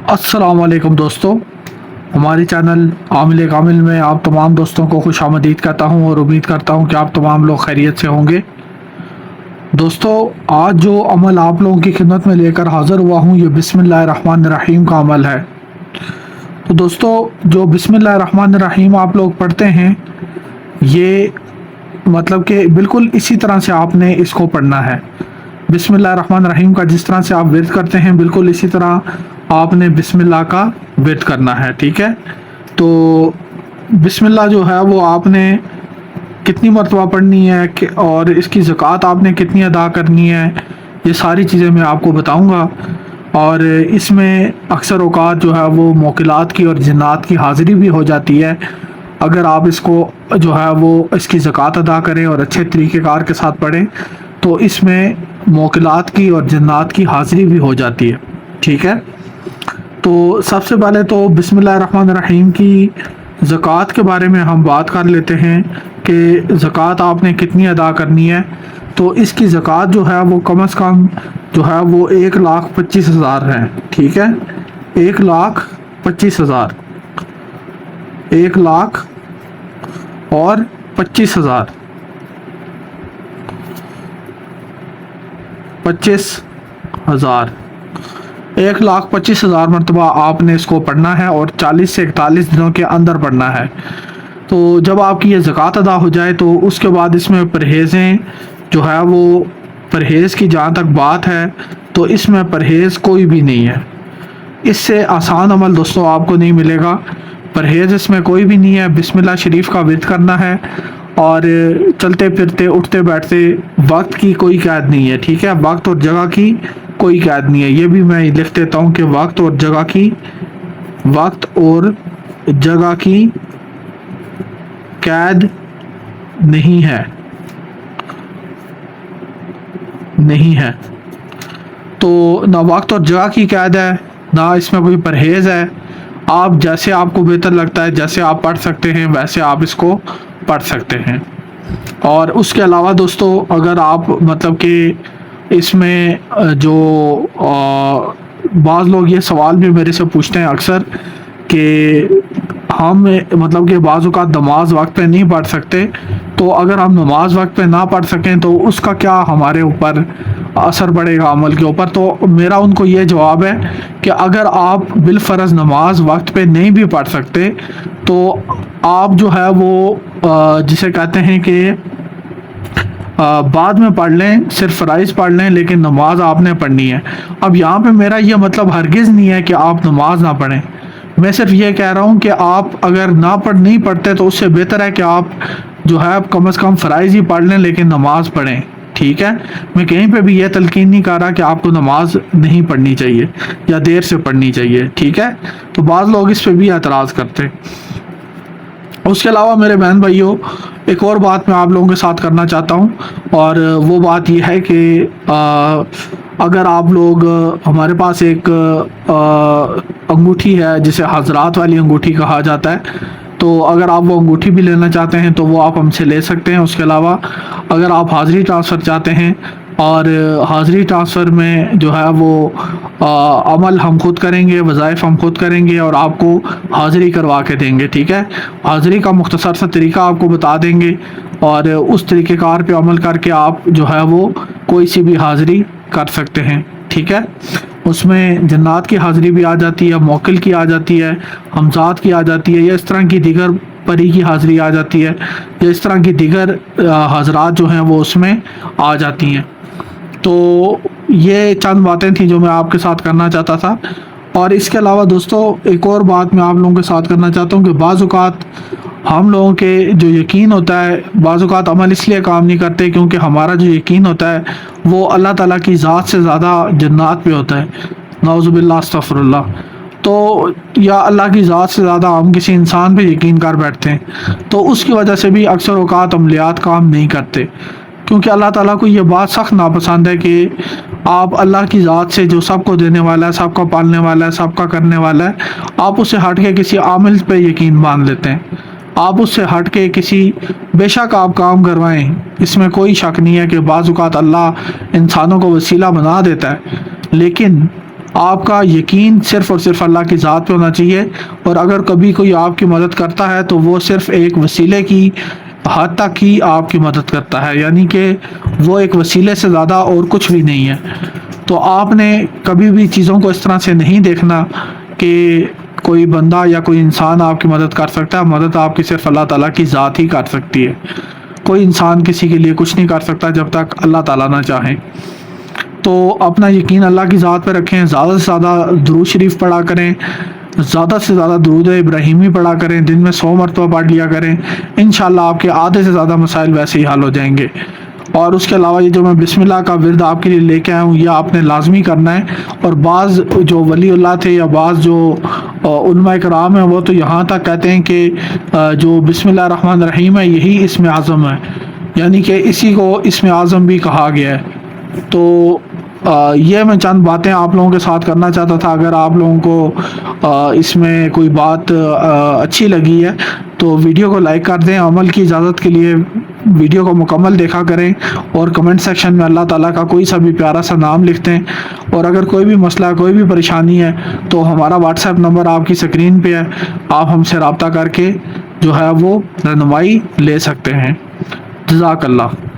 अस्सलाम वालेकुम दोस्तों, हमारे चैनल आमिल कामिल में आप तमाम दोस्तों को खुश आमदीद कहता हूँ और उम्मीद करता हूँ कि आप तमाम लोग खैरियत से होंगे। दोस्तों, आज जो अमल आप लोगों की खिदमत में लेकर हाज़िर हुआ हूँ, ये बिस्मिल्लाहिर्रहमानिर्रहीम का अमल है। तो दोस्तों, जो बिस्मिल्लाहिर्रहमानिर्रहीम आप लोग पढ़ते हैं, ये मतलब कि बिल्कुल इसी तरह से आपने इसको पढ़ना है। बिस्मिल्लाहिर्रहमानिर्रहीम का जिस तरह से आप विर्द करते हैं, बिल्कुल इसी तरह आपने बिस्मिल्लाह का विर्द करना है। ठीक है, तो बिस्मिल्लाह जो है वो आपने कितनी मरतबा पढ़नी है और इसकी ज़कात आपने कितनी अदा करनी है, ये सारी चीज़ें मैं आपको बताऊंगा। और इसमें अक्सर औक़ात जो है वो मोकिलात की और जिन्नात की हाज़िरी भी हो जाती है। अगर आप इसको जो है वो इसकी ज़कात अदा करें और अच्छे तरीक़ेकार के साथ पढ़ें, तो इसमें मोकिलात की और जिन्नात की हाज़िरी भी हो जाती है। ठीक है, तो सबसे पहले तो बिस्मिल्लाहिर्रहमानिर्रहीम की ज़कात के बारे में हम बात कर लेते हैं कि ज़कात आपने कितनी अदा करनी है। तो इसकी ज़कात जो है वो कम से कम जो है वो 1,25,000 है। ठीक है, 1,25,000, 1,25,000, 25,000, 1,25,000 मरतबा आपने इसको पढ़ना है और 40 से 41 दिनों के अंदर पढ़ना है। तो जब आपकी ये ज़कात अदा हो जाए तो उसके बाद इसमें परहेज़ें जो है वो परहेज़ की जहाँ तक बात है, तो इसमें परहेज़ कोई भी नहीं है। इससे आसान अमल दोस्तों आपको नहीं मिलेगा। परहेज़ इसमें कोई भी नहीं है। बिस्मिल्लाह शरीफ का विर्द करना है और चलते फिरते उठते बैठते वक्त की कोई कैद नहीं है। ठीक है, वक्त और जगह की कोई कैद नहीं है। ये भी मैं लिख देता हूँ कि वक्त और जगह की कैद नहीं है। तो ना वक्त और जगह की कैद है, ना इसमें कोई परहेज़ है। आप जैसे आपको बेहतर लगता है, जैसे आप पढ़ सकते हैं, वैसे आप इसको पढ़ सकते हैं। और उसके अलावा दोस्तों, अगर आप मतलब कि इसमें जो बाज़ लोग ये सवाल भी मेरे से पूछते हैं अक्सर कि हम मतलब कि बाज़ औक़ात नमाज वक्त पे नहीं पढ़ सकते, तो अगर हम नमाज वक्त पे ना पढ़ सकें तो उसका क्या हमारे ऊपर असर पड़ेगा अमल के ऊपर। तो मेरा उनको ये जवाब है कि अगर आप बिलफ़र्ज़ नमाज वक्त पे नहीं भी पढ़ सकते, तो आप जो है वो जिसे कहते हैं कि बाद में पढ़ लें, सिर्फ फ़राइज़ पढ़ लें, लेकिन नमाज आपने पढ़नी है। अब यहाँ पे मेरा ये मतलब हरगिज़ नहीं है कि आप नमाज ना पढ़ें। मैं सिर्फ ये कह रहा हूँ कि आप अगर नहीं पढ़ते तो उससे बेहतर है कि आप जो है कम से कम फ़राइज़ ही पढ़ लें, लेकिन नमाज पढ़ें। ठीक है, मैं कहीं पे भी ये तलकीन नहीं कर रहा कि आपको नमाज नहीं पढ़नी चाहिए या देर से पढ़नी चाहिए। ठीक है, तो बाज़ लोग इस पर भी एतराज़ करते हैं। उसके अलावा मेरे बहन भाइयों, एक और बात मैं आप लोगों के साथ करना चाहता हूँ, और वो बात ये है कि अगर आप लोग हमारे पास एक अंगूठी है जिसे हज़रात वाली अंगूठी कहा जाता है, तो अगर आप वो अंगूठी भी लेना चाहते हैं तो वो आप हमसे ले सकते हैं। उसके अलावा अगर आप हाज़िरी ट्रांसफ़र चाहते हैं, और हाज़िरी ट्रांसफ़र में जो है वो अमल हम खुद करेंगे, वज़ाइफ हम खुद करेंगे और आपको हाज़िरी करवा के देंगे। ठीक है, हाज़िरी का मुख्तसर सा तरीका आपको बता देंगे और उस तरीक़ेकार पे अमल करके आप जो है वो कोई सी भी हाज़िरी कर सकते हैं। ठीक है, उसमें जन्नात की हाज़िरी भी आ जाती है, मौकिल की आ जाती है, हमज़ात की आ जाती है, या इस तरह की दीगर परी की हाज़िरी आ जाती है, या इस तरह की दीगर हज़रात जो हैं वो उसमें आ जाती हैं। तो ये चंद बातें थी जो मैं आपके साथ करना चाहता था। और इसके अलावा दोस्तों, एक और बात मैं आप लोगों के साथ करना चाहता हूँ कि बाज़ औक़ात हम लोगों के जो यकीन होता है, बाज़ औक़ात अमल इसलिए काम नहीं करते क्योंकि हमारा जो यकीन होता है वो अल्लाह ताला की ज़ात से ज़्यादा जन्नात पे होता है। नाउज़ुबिल्लाह, अस्तग़फ़िरुल्लाह। तो या अल्लाह की ज़ात से ज़्यादा हम किसी इंसान पे यकीन कर बैठते हैं, तो उसकी वजह से भी अक्सर औक़ात अमलियात काम नहीं करते, क्योंकि अल्लाह ताला को ये बात सख्त नापसंद है कि आप अल्लाह की ज़ात से, जो सबको देने वाला है, सबका पालने वाला है, सबका करने वाला है, आप उससे हट के किसी आमिल पे यकीन बांध लेते हैं। आप उससे हट के किसी, बेशक आप काम करवाएं, इसमें कोई शक नहीं है कि बाज़ औक़ात अल्लाह इंसानों को वसीला बना देता है, लेकिन آپ کا یقین صرف اور صرف اللہ کی ذات پہ ہونا چاہیے، اور اگر کبھی کوئی آپ کی مدد کرتا ہے تو وہ صرف ایک وسیلے کی حد تک ہی آپ کی مدد کرتا ہے، یعنی کہ وہ ایک وسیلے سے زیادہ اور کچھ بھی نہیں ہے۔ تو آپ نے کبھی بھی چیزوں کو اس طرح سے نہیں دیکھنا کہ کوئی بندہ یا کوئی انسان آپ کی مدد کر سکتا ہے۔ مدد آپ کی صرف اللہ تعالیٰ کی ذات ہی کر سکتی ہے، کوئی انسان کسی کے لیے کچھ نہیں کر سکتا جب تک اللہ تعالیٰ نہ چاہیں۔ تو اپنا یقین اللہ کی ذات پہ رکھیں، زیادہ سے زیادہ درود شریف پڑھا کریں، زیادہ سے زیادہ درود ابراہیمی پڑھا کریں، دن میں 100 مرتبہ پڑھ لیا کریں، انشاءاللہ آپ کے آدھے سے زیادہ مسائل ویسے ہی حل ہو جائیں گے۔ اور اس کے علاوہ یہ جو میں بسم اللہ کا ورد آپ کے لیے لے کے آیا ہوں، یہ آپ نے لازمی کرنا ہے۔ اور بعض جو ولی اللہ تھے یا بعض جو علماء کرام ہیں وہ تو یہاں تک کہتے ہیں کہ جو بسم اللہ الرحمن الرحیم ہے یہی اسم اعظم ہے، یعنی کہ اسی کو اسم اعظم بھی کہا گیا ہے۔ تو یہ میں چند باتیں آپ لوگوں کے ساتھ کرنا چاہتا تھا۔ اگر آپ لوگوں کو اس میں کوئی بات اچھی لگی ہے تو ویڈیو کو لائک کر دیں۔ عمل کی اجازت کے لیے ویڈیو کو مکمل دیکھا کریں، اور کمنٹ سیکشن میں اللہ تعالیٰ کا کوئی سا بھی پیارا سا نام لکھ دیں۔ اور اگر کوئی بھی مسئلہ، کوئی بھی پریشانی ہے تو ہمارا واٹس ایپ نمبر آپ کی اسکرین پہ ہے، آپ ہم سے رابطہ کر کے جو ہے وہ رہنمائی لے سکتے ہیں۔ جزاک اللہ۔